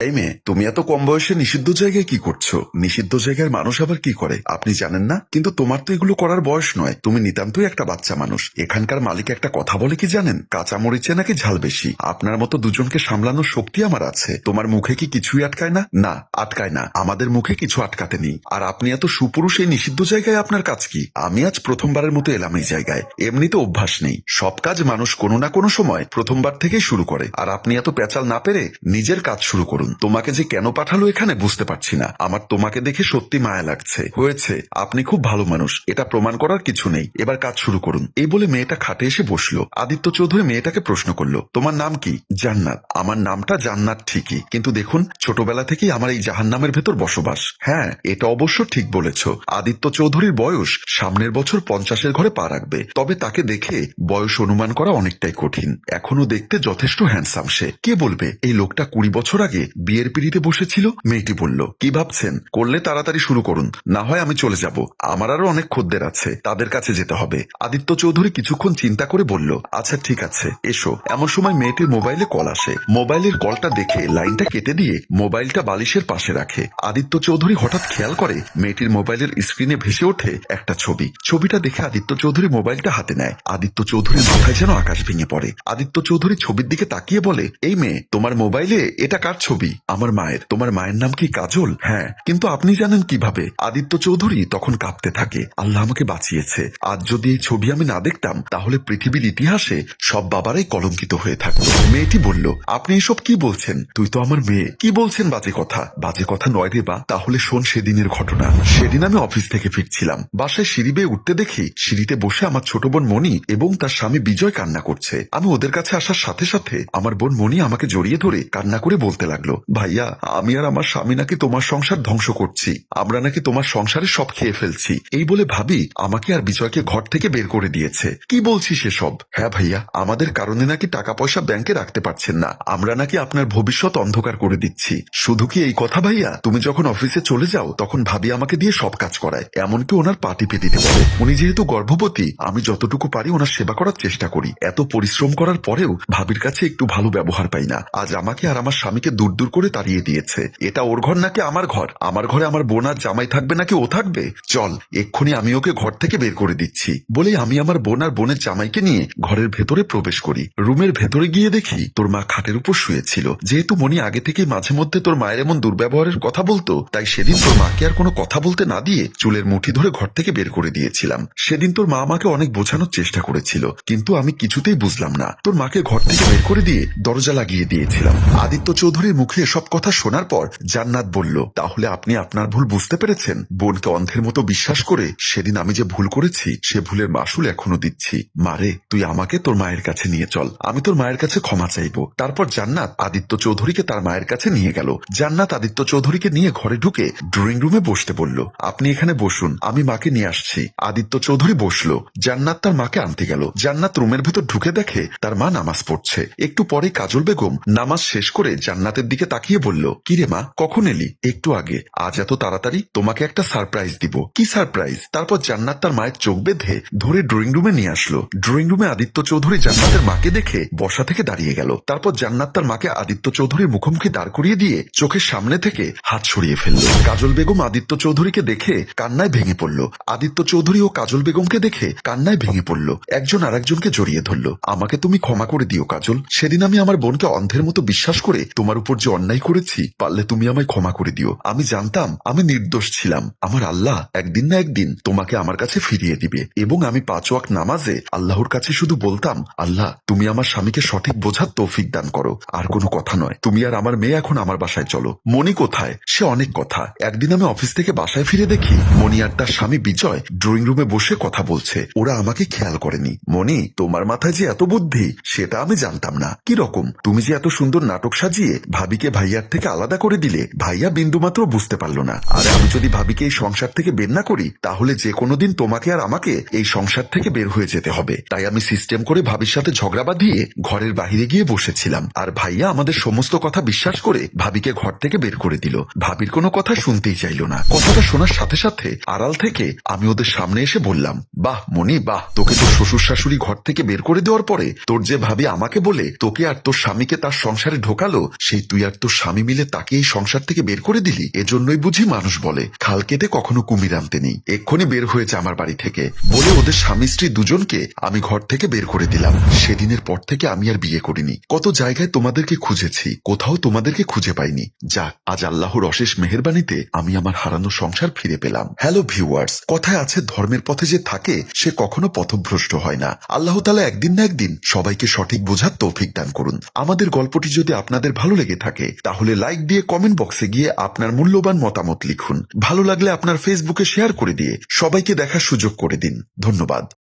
এই মেয়ে, তুমি এত কম বয়সে নিষিদ্ধ জায়গায় কি করছো? নিষিদ্ধ জায়গার মানুষ আবার কি করে আপনি জানেন না? কিন্তু তোমার তো এগুলো করার বয়স নয়, তুমি নিতান্তই একটা বাচ্চা মানুষ। এখানকার মালিক একটা কথা বলে কি জানেন? কাঁচা মরিচে নাকি ঝাল বেশি। আপনার মতো দুজনকে সামলানোর শক্তি আমার আছে। তোমার মুখে কি কিছুই আটকায় না? না, আটকায় না। আমাদের মুখে কিছু আটকাতে নেই। আর আপনি এত সুপুরুষ, এই নিষিদ্ধ জায়গায় আপনার কাজ কি? আমি আজ প্রথমবারের মতো এলাম এই জায়গায়। এমনিতে অভ্যাস নেই। সব কাজ মানুষ কোনো না কোনো সময় প্রথমবার থেকেই শুরু করে। আর আপনি এত পেঁচাল না পেরে নিজের কাজ শুরু করুন। তোমাকে যে কেন পাঠালো এখানে বুঝতে পারছি না। আমার তোমাকে দেখে সত্যি মায়া লাগছে। হয়েছে, আপনি খুব ভালো মানুষ, এটা প্রমাণ করার কিছু নেই। এবার কাজ শুরু করুন। এই বলে মেয়েটা খাটে এসে বসলো। আদিত্য চৌধুরী মেয়েটাকে প্রশ্ন করলো, তোমার নাম কি? জান্নাত। আমার নামটা জান্নাত ঠিকই, কিন্তু দেখুন ছোটবেলা থেকেই আমার এই জাহান্নামের ভেতর বসবাস। হ্যাঁ, এটা অবশ্য ঠিক বলেছ। আদিত্য চৌধুরীর বয়স সামনের বছর 50-এর ঘরে পা রাখবে। তবে তাকে দেখে বয়স অনুমান করা অনেকটাই কঠিন। এখনো দেখতে যথেষ্ট হ্যান্ডসাম সে। কে বলবে এই লোকটা 20 বছর আগে বিয়ের পিড়িতে বসেছিল? মেয়েটি বলল, কি ভাবছেন? করলে তাড়াতাড়ি শুরু করুন, না হয় আমি চলে যাব। আমার আরো অনেক খদ্দের আছে, তাদের কাছে যেতে হবে। আদিত্য চৌধুরী কিছুক্ষণ চিন্তা করে বলল, আচ্ছা ঠিক আছে, এসো। এমন সময় মেয়েটির মোবাইলে কল আসে। মোবাইলের কলটা দেখে লাইনটা কেটে দিয়ে মোবাইলটা বালিশের পাশে রাখে। আদিত্য চৌধুরী হঠাৎ খেয়াল করে মেয়েটির মোবাইলের স্ক্রিনে ভেসে ওঠে একটা ছবি। ছবিটা দেখে আদিত্য চৌধুরী মোবাইলটা হাতে নেয়। আদিত্য চৌধুরীর মাথায় যেন আকাশ ভেঙে পড়ে। আদিত্য চৌধুরী ছবির দিকে তাকিয়ে বলে, এই মেয়ে, তোমার মোবাইলে এটা কার ছবি? আমার মায়ের। তোমার মায়ের নাম কি কাজল? হ্যাঁ, কিন্তু আপনি জানেন কিভাবে? আদিত্য চৌধুরী তখন কাঁপতে থাকে। আল্লাহ আমাকে বাঁচিয়েছে। আজ যদি এই ছবি আমি না দেখতাম, তাহলে পৃথিবীর ইতিহাসে সব বাবারাই কলঙ্কিত হয়ে থাকতো। মেয়েটি বলল, আপনি এসব কি বলছেন? তুই তো আমার মেয়ে। কি বলছেন বাজে কথা? বাজে কথা নয় রে বা। তাহলে শোন সেদিনের ঘটনা। সেদিন আমি অফিস থেকে ফিরছিলাম। বাসায় সিঁড়ি বেয়ে উঠতে দেখি সিঁড়িতে বসে আমার ছোট বোন মণি এবং তার স্বামী বিজয় কান্না করছে। আমি ওদের কাছে আসার সাথে সাথে আমার বোন মণি আমাকে জড়িয়ে ধরে কান্না করে বলতে লাগলো, ভাইয়া, আমি আর আমার স্বামী নাকি তোমার সংসার ধ্বংস করছি। আমরা নাকি তোমার সংসারে সব খেয়ে ফেলছি। এই বলে ভাবি আমাকে আর বিজয়কে ঘর থেকে বের করে দিয়েছে। কি বলছি সেসব? হ্যাঁ ভাইয়া, আমাদের কারণে নাকি টাকা পয়সা ব্যাংকে রাখতে পারছেন না। আমরা নাকি আপনার ভবিষ্যৎ অন্ধকার করে দিচ্ছি। শুধু কি এই কথা ভাইয়া? তুমি যখন অফিসে চলে যাও তখন ভাবি আমাকে দিয়ে সব কাজ করায়, এমনকি ওনার পা টিপে দিতে বলে। উনি যেহেতু গর্ভবতী, আমি যতটুকু পারি ওনার সেবা করার চেষ্টা করি। এত পরিশ্রম করার পরেও ভাবির কাছে একটু ভালো ব্যবহার পাই না। আজ আমাকে আর আমার স্বামীকে দূর দূর করে তাড়িয়ে দিয়েছে। এটা ওর ঘর নাকি আমার ঘর? আমার ঘরে আমার বোন আর জামাই থাকবে নাকি ও থাকবে? চল, এক্ষুনি আমি ওকে ঘর থেকে বের করে দিচ্ছি। বলেই আমি আমার বোন আর বোনের জামাইকে নিয়ে ঘরের ভেতরে প্রবেশ করি। রুমের ভেতরে গিয়ে দেখি তোর মা খাটের উপর শুয়েছিল। যেহেতু মনি আগে থেকেই মাঝে মধ্যে তোর মায়ের এমন দুর্ব্যবহারের কথা বলতো, তাই সেদিন তোর মাকে আর কোনো কথা বলতে না দিয়ে চুলের মুঠি ধরে ঘর থেকে বের করে দিয়েছিলাম। সেদিন তোর মা আমাকে অনেক বোঝানোর চেষ্টা করেছিল, কিন্তু আমি কিছুতেই বুঝলাম না। তোর মাকে ঘর থেকে বের করে দিয়ে দরজা লাগিয়ে দিয়েছিলাম। আদিত্য চৌধুরীর মুখে এসব কথা শোনার পর জান্নাত বলল, তাহলে আপনি আপনার ভুল বুঝতে পেরেছেন? বোনকে অন্ধের মতো বিশ্বাস করে সেদিন আমি যে ভুল করেছি, সে ভুলের মাসুল এখনো দিচ্ছি। মারে, তুই আমাকে তোর মায়ের কাছে নিয়ে চল, আমি তোর মায়ের কাছে ক্ষমা চাইবো। তারপর জান্নাত আদিত্য চৌধুরীকে তার মায়ের কাছে নিয়ে গেল। জান্নাত আদিত্য চৌধুরীকে নিয়ে ঘরে ঢুকে ড্রয়িং রুমে বসতে বলল, আপনি এখানে বসুন, আমি মাকে নিয়ে আসছি। আদিত্য চৌধুরী বসলো। জান্নাত তার মাকে আনতে গেল। জান্নাত রুমের ভেতর ঢুকে দেখে তার মা নামাজ পড়ছে। একটু পরে কাজল বেগম নামাজ শেষ করে জান্নাতের দিকে তাকিয়ে বলল, কিরে মা, কখন এলি? একটু আগে। আজ এত তাড়াতাড়ি? তোমাকে একটা সারপ্রাইজ দিব। কি সারপ্রাইজ? তারপর জান্নাত তার মায়ের চোখ বেঁধে ধরে ড্রয়িং রুমে নিয়ে আসলো। ড্রয়িং রুমে আদিত্য চৌধুরী জান্নাতের মাকে দেখে বসা থেকে দাঁড়িয়ে গেল। তারপর জান্নাত তার মাকে আদিত্য চৌধুরীর মুখোমুখি দাঁড় করিয়ে দিয়ে চোখের সামনে থেকে হাত সরিয়ে ফেলল। কাজল বেগম আদিত্য চৌধুরীকে দেখে কান্নায় ভেঙে পড়ল। আদিত্য চৌধুরী ও কাজল বেগমকে দেখে কান্নায় ভেঙে পড়ল। একজন আরেকজনকে জড়িয়ে ধরল। আমাকে তুমি ক্ষমা করে দিও কাজল। সেদিন আমি আমার বোনকে অন্ধের মতো বিশ্বাস করে তোমার উপর যে অন্যায় করেছি, পারলে তুমি আমায় ক্ষমা করে দিও। আমি জানতাম আমি নির্দোষ ছিলাম। আমার আল্লাহ একদিন না একদিন তোমাকে আমার কাছে ফিরিয়ে দিবে। এবং আমি 5 ওয়াক্ত নামাজে আল্লাহর কাছে শুধু বলতাম, আল্লাহ তুমি আমার স্বামীকে সঠিক বোঝার তৌফিক দান করো। আর কোনো কথা নয়। তুমি আর আমার মেয়ে এখন আমার বাসায় চলো। মনি কোথায়? সে অনেক কথা। একদিন আমি অফিস থেকে বাসায় ফিরে দেখি মনি আর তার স্বামী বিজয় ড্রয়িং রুমে বসে কথা বলছে। ওরা আমাকে খেয়াল করেনি। মনি, তোমার মাথায় যে এত বুদ্ধি সেটা আমি জানতাম না। কি রকম? তুমি যে এত সুন্দর নাটক সাজিয়ে ভাবিকে ভাইয়ার থেকে আলাদা করে দিলে, ভাইয়া বিন্দুমাত্র বুঝতে পারলো না। আর আমি যদি ভাবিকে এই সংসার থেকে বের না করি, তাহলে যে কোনো দিন তোমাকে আর আমাকে এই সংসার থেকে বের হয়ে যেতে হবে। তাই আমি সিস্টেম করে ভাবির সাথে ঝগড়া বাঁধিয়ে ঘরের বাহিরে গিয়ে বসেছিলাম। আর ভাইয়া আমাদের সমস্ত কথা বিশ্বাস করে ভাবিকে ঘর থেকে বের করে দিল। ভাবির কোনো কথা শুনতেই চাইল না। কথাটা শোনার সাথে সাথে আড়াল থেকে আমি ওদের সামনে এসে বললাম, বাহ মনি বাহ, তোকে তোর শ্বশুর শাশুড়ি ঘর থেকে বের করে দেওয়ার পরে তোর যে ভাবি আমাকে বলে তোকে আর তোর স্বামীকে তার সংসারে ঢোকালো, সেই তুই আর আর তোর স্বামী মিলে তাকে এই সংসার থেকে বের করে দিলি? এজন্যই বুঝি মানুষ বলে খাল কেটে কখনো কুমির আনতে নেই। এক্ষুনি বের হয়েছে আমার বাড়ি থেকে, বলে ওদের স্বামী স্ত্রী দুজনকে আমি ঘর থেকে বের করে দিলাম। সেদিনের পর থেকে আমি আর বিয়ে করিনি। কত জায়গায় তোমাদেরকে খুঁজেছি, কোথাও তোমাদেরকে খুঁজে পাইনি। যাক, আজ আল্লাহর অশেষ মেহেরবানিতে আমি আমার হারানো সংসার ফিরে পেলাম। হ্যালো ভিউয়ার্স, কথায় আছে ধর্মের পথে যে থাকে সে কখনো পথভ্রষ্ট হয় না। আল্লাহ তাআলা একদিন না একদিন সবাইকে সঠিক বোঝার তৌফিক দান করুন। আমাদের গল্পটি যদি আপনাদের ভালো লেগে থাকে তাহলে লাইক দিয়ে কমেন্ট বক্সে গিয়ে আপনার মূল্যবান মতামত লিখুন। ভালো লাগলে আপনার ফেসবুকে শেয়ার করে দিয়ে সবাইকে দেখার সুযোগ করে দিন। ধন্যবাদ।